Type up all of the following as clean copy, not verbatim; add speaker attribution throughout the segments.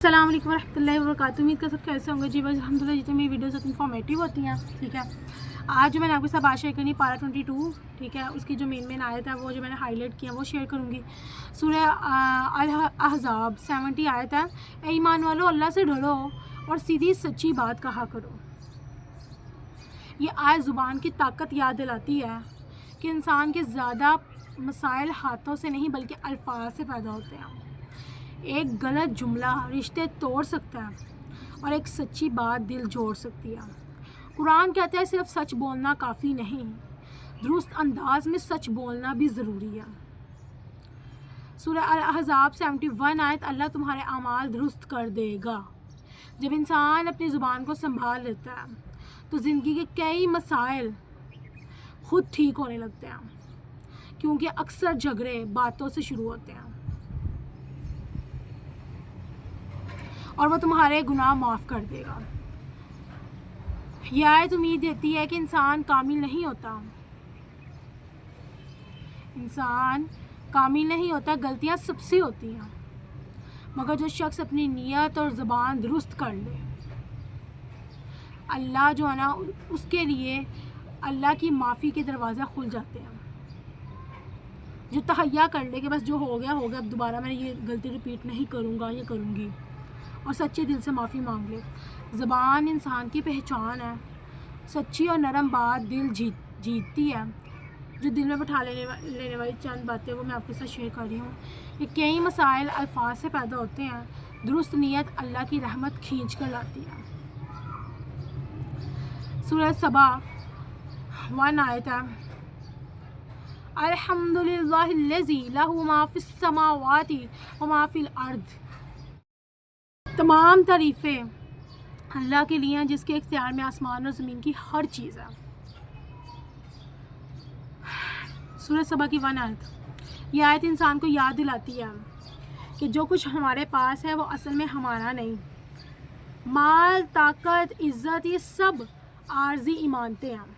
Speaker 1: السلام علیکم ورحمۃ اللہ وبرکاتہ. امید کر سب کیسے ہوں گے. جی بس الحمدللہ جتنی میری ویڈیوز اتنی انفارمیٹیو ہوتی ہیں. ٹھیک ہے, آج جو میں نے آپ کے ساتھ بات شیئر کرنی پارا 22. ٹھیک ہے, اس کی جو مین آیت ہے وہ جو میں نے ہائی لائٹ کیا وہ شیئر کروں گی. سورہ الاحزاب 70 آیت ہے. اے ایمان والو, اللہ سے ڈرو اور سیدھی سچی بات کہا کرو. یہ آیت زبان کی طاقت یاد دلاتی ہے کہ انسان کے زیادہ مسائل ہاتھوں سے نہیں بلکہ الفاظ سے پیدا ہوتے ہیں. ایک غلط جملہ رشتے توڑ سکتا ہے اور ایک سچی بات دل جوڑ سکتی ہے. قرآن کہتا ہے صرف سچ بولنا کافی نہیں, درست انداز میں سچ بولنا بھی ضروری ہے. سورہ الاحزاب 71 آیت, اللہ تمہارے اعمال درست کر دے گا. جب انسان اپنی زبان کو سنبھال لیتا ہے تو زندگی کے کئی مسائل خود ٹھیک ہونے لگتے ہیں, کیونکہ اکثر جھگڑے باتوں سے شروع ہوتے ہیں. اور وہ تمہارے گناہ معاف کر دے گا. یہ آیت امید دیتی ہے کہ انسان کامل نہیں ہوتا, غلطیاں سب سے ہوتی ہیں, مگر جو شخص اپنی نیت اور زبان درست کر لے, اللہ جو ہے نا اس کے لیے اللہ کی معافی کے دروازے کھل جاتے ہیں. جو تہیا کر لے کہ بس جو ہو گیا اب دوبارہ میں یہ غلطی ریپیٹ نہیں کروں گا یا کروں گی, اور سچے دل سے معافی مانگ لے. زبان انسان کی پہچان ہے. سچی اور نرم بات دل جیتتی ہے. جو دل میں بٹھا لینے والی چند باتیں وہ میں آپ کے ساتھ شیئر کر رہی ہوں. یہ کئی مسائل الفاظ سے پیدا ہوتے ہیں. درست نیت اللہ کی رحمت کھینچ کر لاتی ہے. سورہ سبا 1 آیت ہے, الحمدللہ الذی لہ ما فی السماوات و ما فی الارض. تمام تعریفیں اللہ کے لیے ہیں جس کے اختیار میں آسمان اور زمین کی ہر چیز ہے. سورہ سبا کی 1 آیت. یہ آیت انسان کو یاد دلاتی ہے کہ جو کچھ ہمارے پاس ہے وہ اصل میں ہمارا نہیں. مال, طاقت, عزت, یہ سب عارضی ایمانتیں ہیں.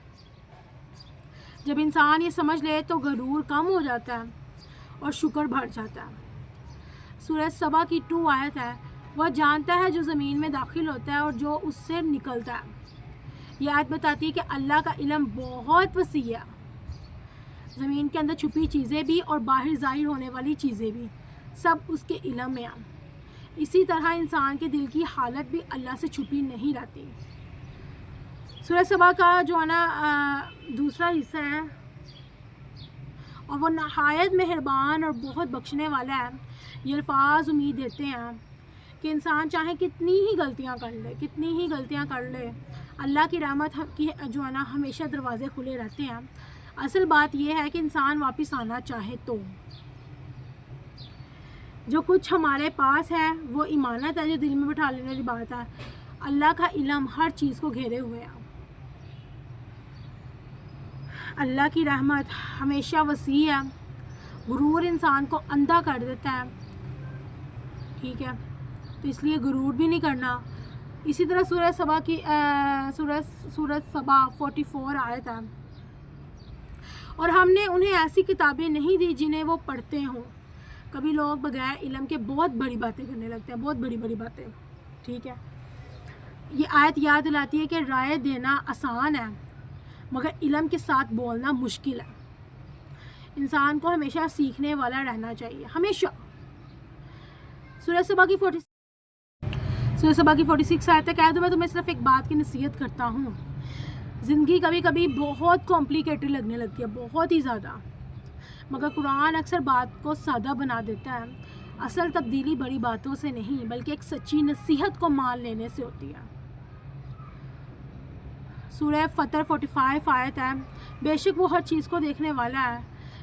Speaker 1: جب انسان یہ سمجھ لے تو غرور کم ہو جاتا ہے اور شکر بڑھ جاتا ہے. سورہ سبا کی 2 آیت ہے, وہ جانتا ہے جو زمین میں داخل ہوتا ہے اور جو اس سے نکلتا ہے. یہ آیت بتاتی ہے کہ اللہ کا علم بہت وسیع ہے. زمین کے اندر چھپی چیزیں بھی اور باہر ظاہر ہونے والی چیزیں بھی سب اس کے علم میں ہیں. اسی طرح انسان کے دل کی حالت بھی اللہ سے چھپی نہیں رہتی. سورہ سبا کا جو ہے نا دوسرا حصہ ہے, اور وہ نہایت مہربان اور بہت بخشنے والا ہے. یہ الفاظ امید دیتے ہیں کہ انسان چاہے کتنی ہی غلطیاں کر لے, اللہ کی رحمت کی جو ہے نا ہمیشہ دروازے کھلے رہتے ہیں. اصل بات یہ ہے کہ انسان واپس آنا چاہے تو. جو کچھ ہمارے پاس ہے وہ ایمانت ہے جو دل میں بٹھا لینے والی بات ہے. اللہ کا علم ہر چیز کو گھیرے ہوئے ہے. اللہ کی رحمت ہمیشہ وسیع ہے. غرور انسان کو اندھا کر دیتا ہے. ٹھیک ہے, تو اس لیے غرور بھی نہیں کرنا. اسی طرح سورہ سبا 44 آیت ہے, اور ہم نے انہیں ایسی کتابیں نہیں دی جنہیں وہ پڑھتے ہوں. کبھی لوگ بغیر علم کے بہت بڑی باتیں کرنے لگتے ہیں, بہت بڑی باتیں. ٹھیک ہے, یہ آیت یاد دلاتی ہے کہ رائے دینا آسان ہے مگر علم کے ساتھ بولنا مشکل ہے. انسان کو ہمیشہ سیکھنے والا رہنا چاہیے, ہمیشہ. سورہ سبا کی 46 آیت ہے, کہہ دو میں تمہیں صرف ایک بات کی نصیحت کرتا ہوں. زندگی کبھی کبھی بہت کمپلیکیٹڈ لگنے لگتی ہے, بہت ہی زیادہ, مگر قرآن اکثر بات کو سادہ بنا دیتا ہے. اصل تبدیلی بڑی باتوں سے نہیں بلکہ ایک سچی نصیحت کو مان لینے سے ہوتی ہے. سورہ فطر 45 آیت ہے, بے شک وہ ہر چیز کو دیکھنے والا ہے.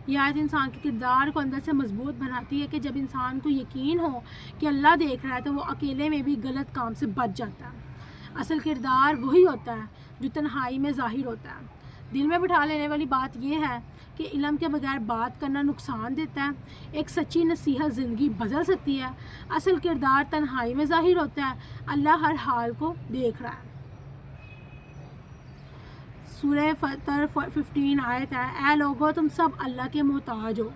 Speaker 1: یہ آیت انسان کے کردار کو اندر سے مضبوط بناتی ہے کہ جب انسان کو یقین ہو کہ اللہ دیکھ رہا ہے تو وہ اکیلے میں بھی غلط کام سے بچ جاتا ہے. اصل کردار وہی ہوتا ہے جو تنہائی میں ظاہر ہوتا ہے. دل میں بٹھا لینے والی بات یہ ہے کہ علم کے بغیر بات کرنا نقصان دیتا ہے. ایک سچی نصیحت زندگی بدل سکتی ہے. اصل کردار تنہائی میں ظاہر ہوتا ہے. اللہ ہر حال کو دیکھ رہا ہے. سورہ فطر 15 آیت ہے, اے لوگو تم سب اللہ کے محتاج ہو.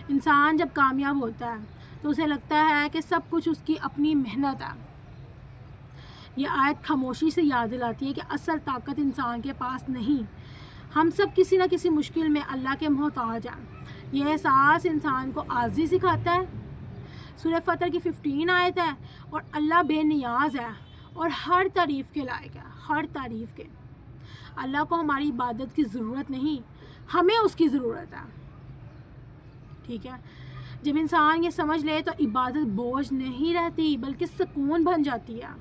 Speaker 1: انسان جب کامیاب ہوتا ہے تو اسے لگتا ہے کہ سب کچھ اس کی اپنی محنت ہے۔ یہ آیت خاموشی سے یاد دلاتی ہے کہ اصل طاقت انسان کے پاس نہیں، ہم سب کسی نہ کسی مشکل میں اللہ کے محتاج ہیں۔ یہ احساس انسان کو عاجزی سکھاتا ہے۔ سورہ فطر کی 15 آیت ہے، اور اللہ بے نیاز ہے اور ہر تعریف کے لائق ہے، ہر تعریف کے۔ اللہ کو ہماری عبادت کی ضرورت نہیں، ہمیں اس کی ضرورت ہے، ٹھیک ہے۔ جب انسان یہ سمجھ لے تو عبادت بوجھ نہیں رہتی بلکہ سکون بن جاتی ہے۔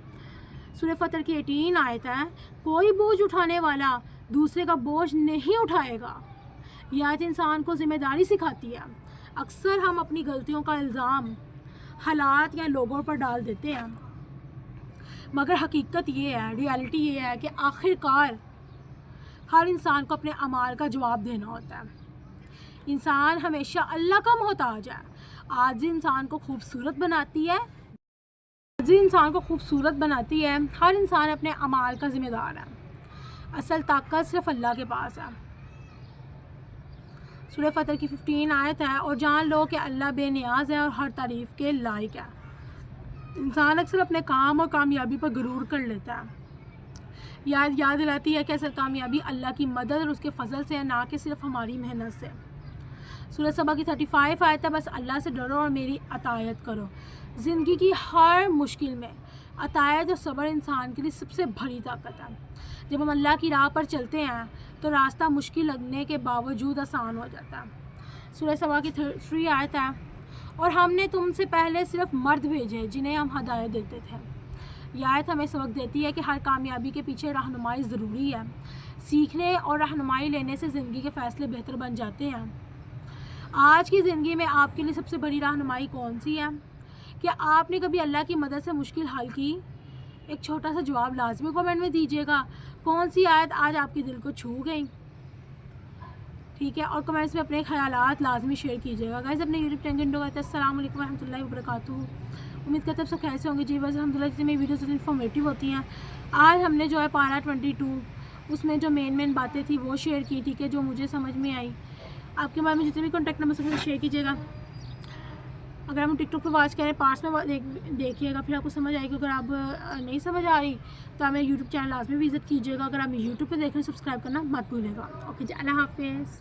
Speaker 1: سورہ فطر کی 18 آیت ہے، کوئی بوجھ اٹھانے والا دوسرے کا بوجھ نہیں اٹھائے گا۔ یہ آیت انسان کو ذمہ داری سکھاتی ہے۔ اکثر ہم اپنی غلطیوں کا الزام حالات یا لوگوں پر ڈال دیتے ہیں، مگر حقیقت یہ ہے، ریالٹی یہ ہے کہ آخر کار ہر انسان کو اپنے اعمال کا جواب دینا ہوتا ہے۔ انسان ہمیشہ اللہ کا محتاج ہے۔ عاجزی انسان کو خوبصورت بناتی ہے، ہر انسان اپنے اعمال کا ذمہ دار ہے۔ اصل طاقت صرف اللہ کے پاس ہے۔ سورہ فطر کی 15 آیت ہے، اور جان لو کہ اللہ بے نیاز ہے اور ہر تعریف کے لائق ہے۔ انسان اکثر اپنے کام اور کامیابی پر غرور کر لیتا ہے۔ یاد دلاتی ہے کہ اصل کامیابی اللہ کی مدد اور اس کے فضل سے ہے، نہ کہ صرف ہماری محنت سے۔ سورہ سبا کی 35 آیت ہے، بس اللہ سے ڈرو اور میری اطاعت کرو۔ زندگی کی ہر مشکل میں اطاعت اور صبر انسان کے لیے سب سے بڑی طاقت ہے۔ جب ہم اللہ کی راہ پر چلتے ہیں تو راستہ مشکل لگنے کے باوجود آسان ہو جاتا ہے۔ سورہ سبا کی 3 آیت ہے، اور ہم نے تم سے پہلے صرف مرد بھیجے جنہیں ہم ہدایت دیتے تھے۔ یہ آیت ہمیں سبق دیتی ہے کہ ہر کامیابی کے پیچھے رہنمائی ضروری ہے۔ سیکھنے اور رہنمائی لینے سے زندگی کے فیصلے بہتر بن جاتے ہیں۔ آج کی زندگی میں آپ کے لیے سب سے بڑی رہنمائی کون سی ہے؟ کیا آپ نے کبھی اللہ کی مدد سے مشکل حل کی؟ ایک چھوٹا سا جواب لازمی کمنٹ میں دیجیے گا۔ کون سی آیت آج آپ کے دل کو چھو گئی؟ ٹھیک ہے، اور کمنٹس میں اپنے خیالات لازمی شیئر کیجیے گا۔ گائز اپنے یوٹیوب چینل کو السلام علیکم ورحمۃ اللہ وبرکاتہ۔ امید کرتے ہیں سب کیسے ہوں گے جی۔ بس الحمد للہ جتنی میری ویڈیوز انفارمیٹیو ہوتی ہیں۔ آج ہم نے جو ہے پارا 22 اس میں جو مین باتیں تھیں وہ شیئر کی، ٹھیک ہے، جو مجھے سمجھ میں آئی۔ آپ کے بارے میں جتنے بھی کانٹیکٹ نمبر سے شیئر کیجیے گا۔ اگر ہم ٹک ٹاک پہ واچ کریں پارٹس میں دیکھیے گا، پھر آپ کو سمجھ آئے گی۔ اگر آپ نہیں سمجھ آ رہی تو آپ میرے یوٹیوب چینل لازمی وزٹ کیجیے گا۔ اگر آپ یوٹیوب پہ دیکھ رہے ہیں سبسکرائب کرنا مت بھولے گا۔ اوکے جی، اللہ حافظ۔